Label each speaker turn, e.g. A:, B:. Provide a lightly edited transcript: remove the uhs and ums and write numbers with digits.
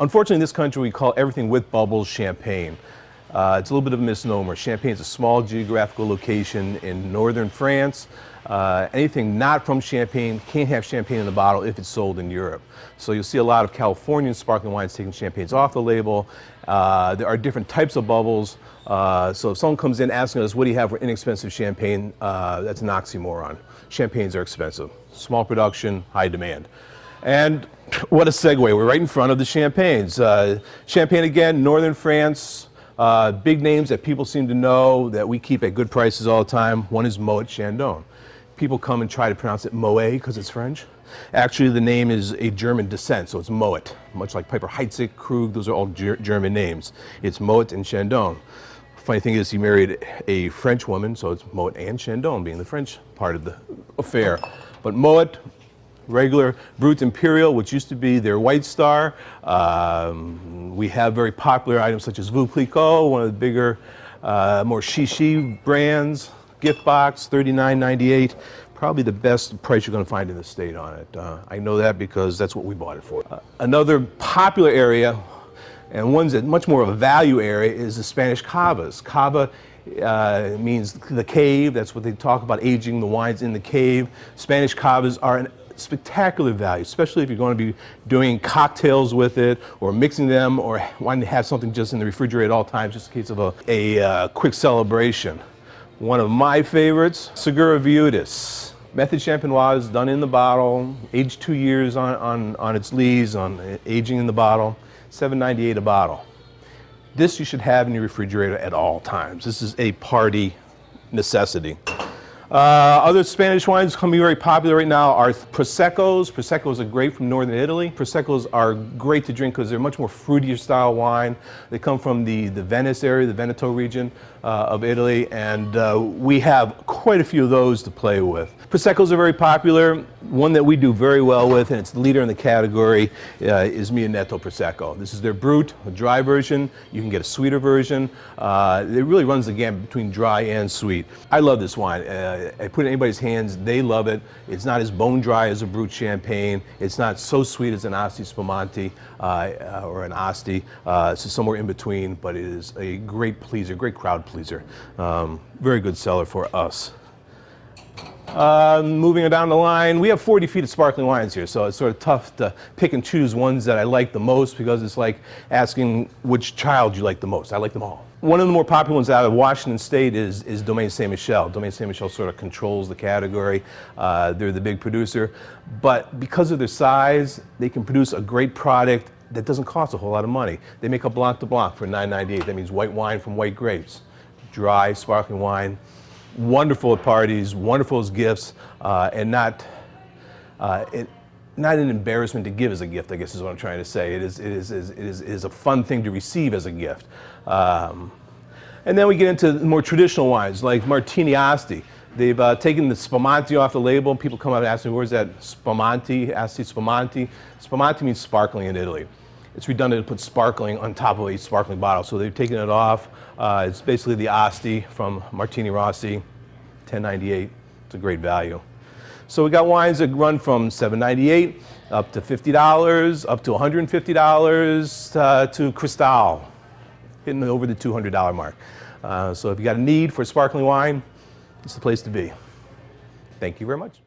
A: Unfortunately, in this country, we call everything with bubbles champagne. It's a little bit of a misnomer. Champagne is a small geographical location in northern France. Anything not from Champagne can't have champagne in the bottle if it's sold in Europe. So you'll see a lot of Californian sparkling wines taking champagnes off the label. There are different types of bubbles. So if someone comes in asking us, what do you have for inexpensive champagne? That's an oxymoron. Champagnes are expensive. Small production, high demand. And what a segue, we're right in front of the champagnes. Champagne again, northern France, big names that people seem to know that we keep at good prices all the time. One is Moet Chandon. People come and try to pronounce it Moet because it's French. Actually, the name is a German descent, so it's Moet. Much like Piper Heidsieck, Krug, those are all German names. It's Moet and Chandon. Funny thing is, he married a French woman, so it's Moet and Chandon being the French part of the affair. But Moet, regular Brut Imperial, which used to be their White Star. We have very popular items such as Veuve Clicquot, one of the bigger, more chic brands. Gift box, $39.98. Probably the best price you're going to find in the state on it. I know that because that's what we bought it for. Another popular area, and one's much more of a value area, is the Spanish Cavas. Cava means the cave. That's what they talk about, aging the wines in the cave. Spanish Cavas are an spectacular value, especially if you're going to be doing cocktails with it or mixing them or wanting to have something just in the refrigerator at all times just in case of a quick celebration. One of my favorites, Segura Viudis. Method Champenoise done in the bottle, aged 2 years on its lees, on aging in the bottle, $7.98 a bottle. This you should have in your refrigerator at all times. This is a party necessity. Other Spanish wines coming very popular right now are Proseccos. Proseccos are great from northern Italy. Proseccos are great to drink because they're much more fruitier style wine. They come from the Venice area, the Veneto region of Italy, and we have quite a few of those to play with. Proseccos are very popular. One that we do very well with, and it's the leader in the category, is Mianetto Prosecco. This is their Brut, a dry version. You can get a sweeter version. It really runs the gamut between dry and sweet. I love this wine. I put it in anybody's hands, they love it. It's not as bone dry as a Brut champagne. It's not so sweet as an Asti Spumante or an Asti. It's somewhere in between, but it is a great pleaser, great crowd pleaser. Very good seller for us. Moving down the line, we have 40 feet of sparkling wines here, so it's sort of tough to pick and choose ones that I like the most because it's like asking which child you like the most. I like them all. One of the more popular ones out of Washington State is Domaine Saint-Michel. Domaine Saint-Michel sort of controls the category. They're the big producer, but because of their size, they can produce a great product that doesn't cost a whole lot of money. They make a Blanc de Blanc for $9.98. That means white wine from white grapes. Dry, sparkling wine. Wonderful at parties, wonderful as gifts, and not an embarrassment to give as a gift, I guess is what I'm trying to say. It is a fun thing to receive as a gift. And then we get into more traditional wines like Martini Asti. They've taken the Spumante off the label. People come up and ask me, where's that Spumante, Asti Spumante? Spumante means sparkling in Italy. It's redundant to put sparkling on top of a sparkling bottle, so they've taken it off. It's basically the Asti from Martini Rossi, $10.98. It's a great value. So we got wines that run from $7.98 up to $50, up to $150 to Cristal, hitting over the $200 mark. So if you got a need for sparkling wine, it's the place to be. Thank you very much.